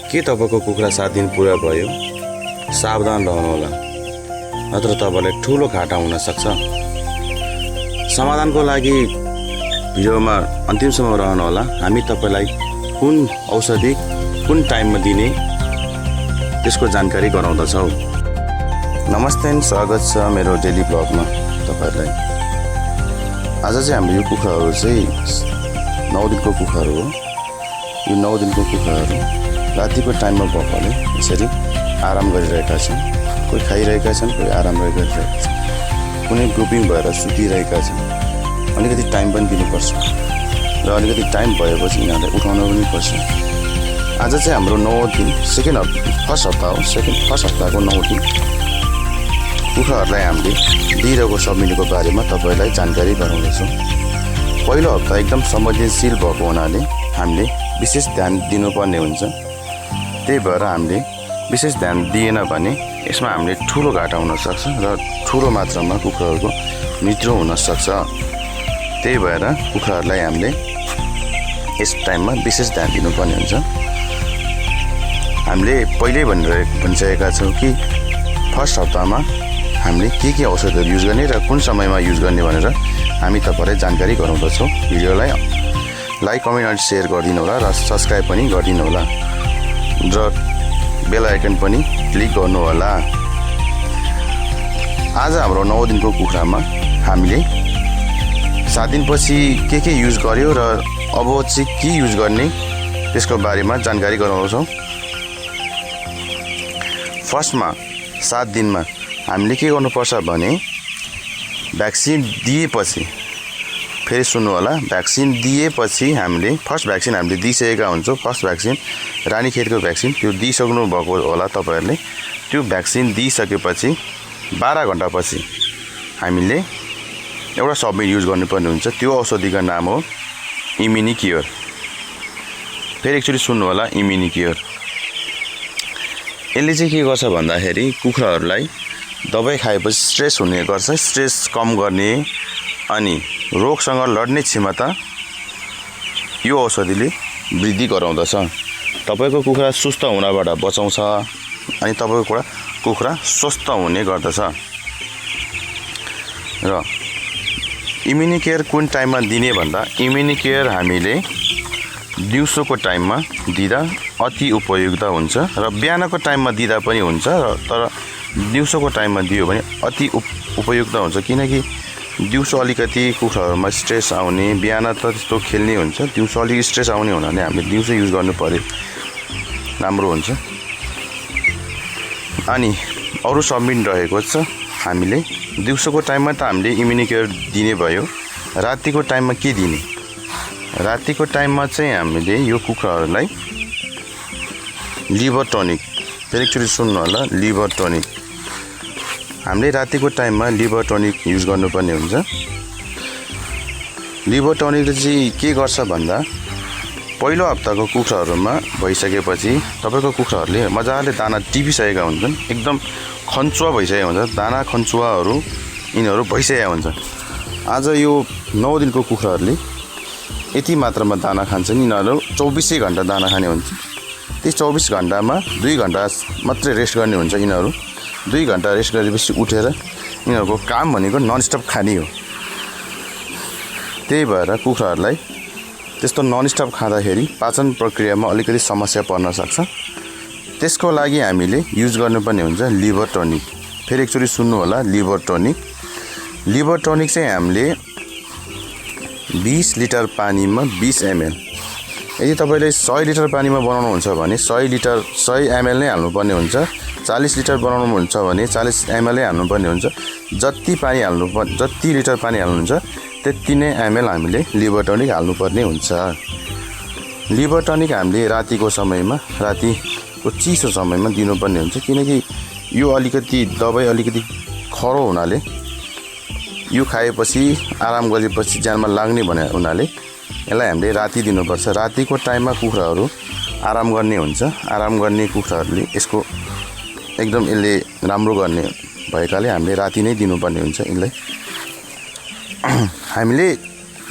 के तपाईको कुखुरा 7 दिन पुरा भयो? सावधान रहनुहोला, नत्र तपाईलाई ठुलो घाटा हुन सक्छ। समाधानको लागि भिडियोमा अन्तिमसम्म रहनुहोला। हामी तपाईलाई कुन औषधि कुन टाइममा दिने त्यसको जानकारी गराउँदछौँ। नमस्ते, स्वागत छ मेरो डेली ब्लगमा तपाईहरुलाई। आज चाहिँ हाम्रो यो कुखुराहरू चाहिँ 9 दिनको कुखुराहरू हो। यो 9 दिनको कुखुराहरू रातिको टाइममा भएकोले यसरी आराम गरिरहेका छन्। कोही खाइरहेका छन्, कोही आराम गरिरहेका छन्, कुनै ग्रुपिङ भएर सुतिरहेका छन्। अलिकति टाइम पनि दिनुपर्छ र अलिकति टाइम भएपछि यिनीहरूलाई उठाउनु पनि पर्छ। आज चाहिँ हाम्रो 9 दिन फर्स्ट हप्ता हो। फर्स्ट हप्ताको 9 दिन कुखुराहरूलाई हामीले दिइरहेको सबमिटको बारेमा तपाईलाई जानकारी गराउँदैछौँ। पहिलो हप्ता एकदम संवेदनशील भएको हुनाले हामीले विशेष ध्यान दिनुपर्ने हुन्छ। त्यही भएर हामीले विशेष ध्यान दिएन भने यसमा हामीले ठुलो घाटा हुन सक्छ र ठुलो मात्रामा कुखुराहरूको मृत्यु हुन सक्छ। त्यही भएर कुखुराहरूलाई हामीले यस टाइममा विशेष ध्यान दिनुपर्ने हुन्छ। हामीले पहिल्यै भनिसकेका छौँ कि फर्स्ट हप्तामा हामीले के औषधहरू युज गर्ने र कुन समयमा युज गर्ने भनेर हामी तपाईलाई जानकारी गराउँदछौँ। भिडियोलाई लाइक, कमेन्ट अनि सेयर गरिदिनु होला र सब्सक्राइब पनि गरिदिनु होला र बेल आइकन पनि क्लिक गर्नु होला। आज हाम्रो 9 दिनको कुखुरामा हामीले 7 दिनपछि के युज गर्यो र अब चाहिँ के युज गर्ने त्यसको बारेमा जानकारी गराउँछौँ। फर्स्टमा 7 दिनमा हामीले के गर्नुपर्छ भने भ्याक्सिन दिएपछि, फेरि सुन्नु होला, भ्याक्सिन दिएपछि हामीले फर्स्ट भ्याक्सिन हामीले दिइसकेका हुन्छौँ। फर्स्ट भ्याक्सिन रानीखेतको भ्याक्सिन त्यो दिइसक्नु भएको होला तपाईँहरूले। त्यो भ्याक्सिन दिइसकेपछि 12 घण्टापछि हामीले एउटा सबमिट युज गर्नुपर्ने हुन्छ। त्यो औषधिको नाम हो इम्युनिक्योर। फेरि एकचोटि सुन्नु होला, इम्युनिक्योर। यसले चाहिँ के गर्छ भन्दाखेरि कुखुराहरूलाई दबाई खाएपछि स्ट्रेस हुने गर्छ। स्ट्रेस कम गर्ने अनि रोगसँग लड्ने क्षमता यो औषधिले वृद्धि गराउँदछ। तपाईको कुखुरा सुस्त हुनबाट बचाउँछ अनि तपाईको कुखुरा स्वस्थ हुने गर्दछ। र इम्युनिकेयर कुन टाइममा दिने भन्दा इम्युनिकेयर हामीले दिउँसोको टाइममा दिँदा अति उपयुक्त हुन्छ र बिहानको टाइममा दिँदा पनि हुन्छ, तर दिउँसोको टाइममा दियो भने अति उपयुक्त हुन्छ। किनकि दिउँसो अलिकति कुखुराहरूमा स्ट्रेस आउने, बिहान त त्यस्तो खेल्ने हुन्छ, दिउँसो अलिक स्ट्रेस आउने हुनाले हामीले दिउँसो युज गर्नु पर्यो, राम्रो हुन्छ। अनि अरू सबमिट रहेको छ, हामीले दिउँसोको टाइममा त हामीले इम्युनिकेयर दिने भयो। रातिको टाइममा के दिने? रातिको टाइममा चाहिँ हामीले यो कुखुराहरूलाई लिभर टनिक, फेरि एकचोटि सुन्नु होला, लिभर टनिक हामीले रातिको टाइममा लिभर टनिक युज गर्नुपर्ने हुन्छ। लिभर टनिकले चाहिँ के गर्छ भन्दा पहिलो हप्ताको कुखुराहरूमा भइसकेपछि तपाईँको कुखुराहरूले मजाले दाना टिपिसकेका हुन्छन्, एकदम खन्चुवा भइसकेको हुन्छ, दाना खन्चुवाहरू यिनीहरू भइसकेका हुन्छ। आज यो 9 दिनको कुखुराहरूले यति मात्रामा दाना खान्छन्। यिनीहरू 24 घण्टा दाना खाने हुन्छ। त्यही 24 घण्टामा 2 घण्टा मात्रै रेस्ट गर्ने हुन्छ। यिनीहरू 2 घण्टा रेस्ट गरेपछि उठेर यिनीहरूको काम भनेको ननस्टप खाने हो। त्यही भएर कुखुराहरूलाई त्यस्तो ननस्टप खाँदाखेरि पाचन प्रक्रियामा अलिकति समस्या पर्न सक्छ। त्यसको लागि हामीले युज गर्नुपर्ने हुन्छ लिभर टनिक। फेरि एकचोटि सुन्नु होला, लिभर टनिक। लिभर टनिक चाहिँ हामीले 20 लिटर पानीमा 20 ml, यदि तपाईँले 100 लिटर पानीमा बनाउनुहुन्छ भने 100 ml नै हाल्नुपर्ने हुन्छ। 40 लिटर बनाउनुहुन्छ भने 40 ml नै हाल्नुपर्ने हुन्छ। जति लिटर पानी हाल्नुहुन्छ त्यति नै ml हामीले लिभर टनिक हाल्नुपर्ने हुन्छ। लिभर टनिक हामीले रातिको समयमा, रातिको चिसो समयमा दिनुपर्ने हुन्छ। किनकि यो अलिकति दबाई अलिकति खरो हुनाले यो खाएपछि आराम गरेपछि ज्यानमा लाग्ने भने हुनाले यसलाई हामीले राति दिनुपर्छ। रातिको टाइममा कुखुराहरू आराम गर्ने हुन्छ। आराम गर्ने कुखुराहरूले यसको एकदम यसले राम्रो गर्ने भएकाले हामीले राति नै दिनुपर्ने हुन्छ यसलाई। हामीले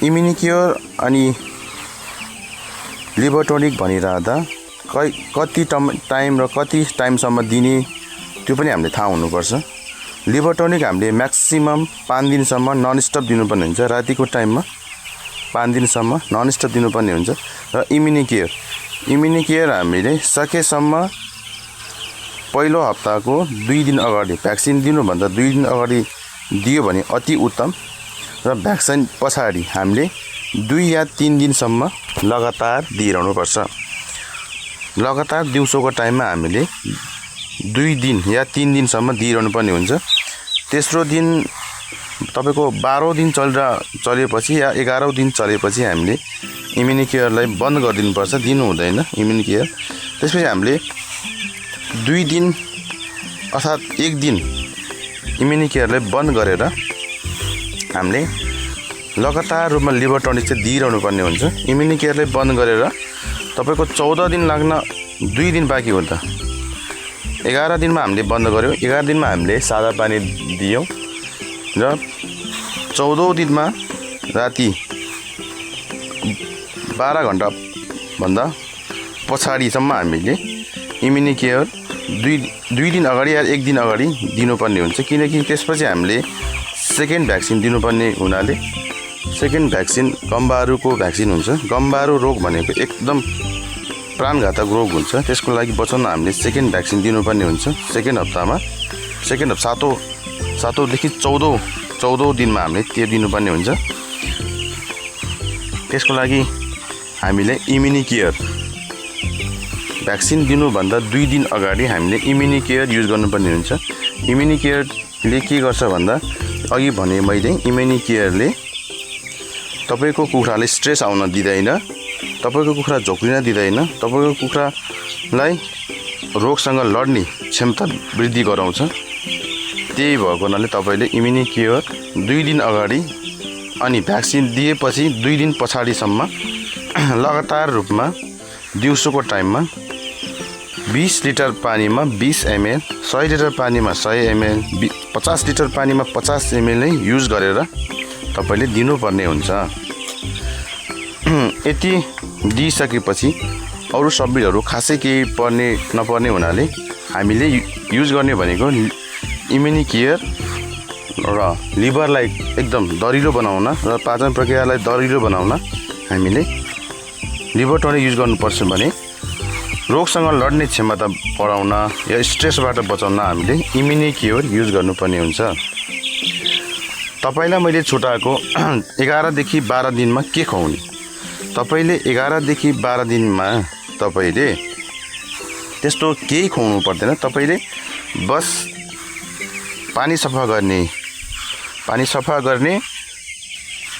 इम्युनिक्योर अनि लिभर टनिक भनिरहँदा कति टाइम र कति टाइमसम्म दिने त्यो पनि हामीले थाहा हुनुपर्छ। लिभर टनिक हामीले म्याक्सिमम 5 दिनसम्म ननस्टप दिनुपर्ने हुन्छ। रातिको टाइममा 5 दिनसम्म ननस्टप दिनुपर्ने हुन्छ। र इम्युनि केयर हामीले सकेसम्म पहिलो हप्ताको 2 दिन अगाडि भ्याक्सिन दिनुभन्दा 2 दिन अगाडि दियो भने अति उत्तम। र भ्याक्सिन पछाडि हामीले 2 या 3 दिनसम्म लगातार दिइरहनुपर्छ। लगातार दिउँसोको टाइममा हामीले 2 दिन या 3 दिनसम्म दिइरहनु पर्ने हुन्छ। तेस्रो दिन तपाईको 12औं दिन चलेपछि या 11औं दिन चलेपछि हामीले इम्युनि केयरलाई बन्द गरिदिनुपर्छ, दिनु हुँदैन इम्युनि केयर। त्यसपछि हामीले 2 दिन अर्थात् 1 दिन इम्युनि केयरलाई बन्द गरेर हामीले लगातार रूपमा लिभर टनिक चाहिँ दिइरहनु पर्ने हुन्छ। इम्युनि केयरलाई बन्द गरेर तपाईको 14 दिन लाग्न 2 दिन बाँकी हुन्छ। 11 दिनमा हामीले बन्द गर्यौं। 11 दिनमा हामीले सादा पानी दियौं र 14औं दिनमा राति 12 घण्टा भन्दा पछाडिसम्म हामीले इम्युनि केयर 2 दिन अगाडि या 1 दिन अगाडि दिनुपर्ने हुन्छ। किनकि त्यसपछि हामीले सेकेन्ड भ्याक्सिन दिनुपर्ने हुनाले सेकेन्ड भ्याक्सिन गम्बारुको भ्याक्सिन हुन्छ। गम्बारु रोग भनेको एकदम प्राणघातक रोग हुन्छ। त्यसको लागि बचाउन हामीले सेकेन्ड भ्याक्सिन दिनुपर्ने हुन्छ। सेकेन्ड हप्तामा सातौँदेखि 14औं दिनमा हामीले त्यो दिनुपर्ने हुन्छ। त्यसको लागि हामीले इम्युनि केयर भ्याक्सिन दिनुभन्दा 2 दिन अगाडि हामीले इम्युनि केयर युज गर्नुपर्ने हुन्छ। इम्युनि केयरले के गर्छ भन्दा अघि भने मैले इम्युनि केयरले तपाईको कुखुराले स्ट्रेस आउन दिँदैन, तपाईको कुखुरा झोक्रिन दिँदैन, तपाईको कुखुरालाई रोगसँग लड्ने क्षमता वृद्धि गराउँछ। त्यही भएको हुनाले तपाईले इम्युनि केयर 2 दिन अगाडि अनि भ्याक्सिन दिएपछि 2 दिन पछाडिसम्म लगातार रूपमा दिउँसोको टाइममा 20 लिटर पानीमा 20 ml, 100 लिटर पानीमा 100 ml, 50 लिटर पानीमा 50 ml नै युज गरेर तपाईले दिनुपर्ने हुन्छ। यति दिइसकेपछि अरु सब्जीहरू खासै केही नपर्ने हुनाले हामीले युज गर्ने भनेको इम्युनि केयर र लिभरलाई एकदम दरिलो बनाउन र पाचन प्रक्रियालाई दरिलो बनाउन हामीले लिभर टनिक युज गर्नुपर्छ भने रोगसँग लड्ने क्षमता बढाउन या स्ट्रेसबाट बचाउन हामीले इम्युनि केयर युज गर्नुपर्ने हुन्छ। तपाईलाई मैले छुटाएको 11 देखि 12 दिनमा के खुवाउने? तपाईले 11 देखि 12 दिनमा तपाईले त्यस्तो केही खुवाउनु पर्दैन। तपाईले बस पानी सफा गर्ने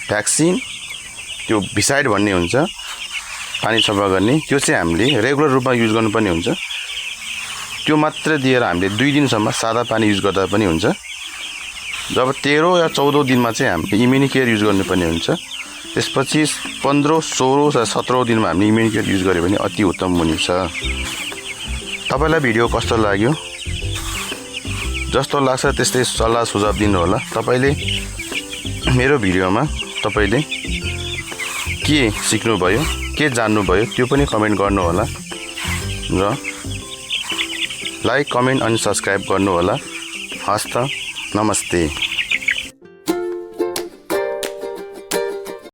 भ्याक्सिन त्यो भिसाइड भन्ने हुन्छ, पानी सफा गर्ने त्यो चाहिँ हामीले रेगुलर रूपमा युज गर्नुपर्ने हुन्छ। त्यो मात्र दिएर हामीले 2 दिनसम्म सादा पानी युज गर्दा पनि हुन्छ। जब 13 या 14 दिनमा चाहिँ हामीले इम्युनि केयर युज गर्नुपर्ने हुन्छ। त्यसपछि 15, 16 र 17 दिनमा हामीले इम्युनि केयर युज गर्यो भने अति उत्तम हुनेछ। तपाईलाई भिडियो कस्तो लाग्यो? जस्तो लाग्छ त्यस्तै सल्लाह सुझाव दिनु होला। तपाईले मेरो भिडियोमा तपाईले के सिक्नुभयो, के जान्नुभयो त्यो पनि कमेन्ट गर्नु होला र लाइक, कमेन्ट अनि सब्स्क्राइब गर्नु होला। हस्त, नमस्ते।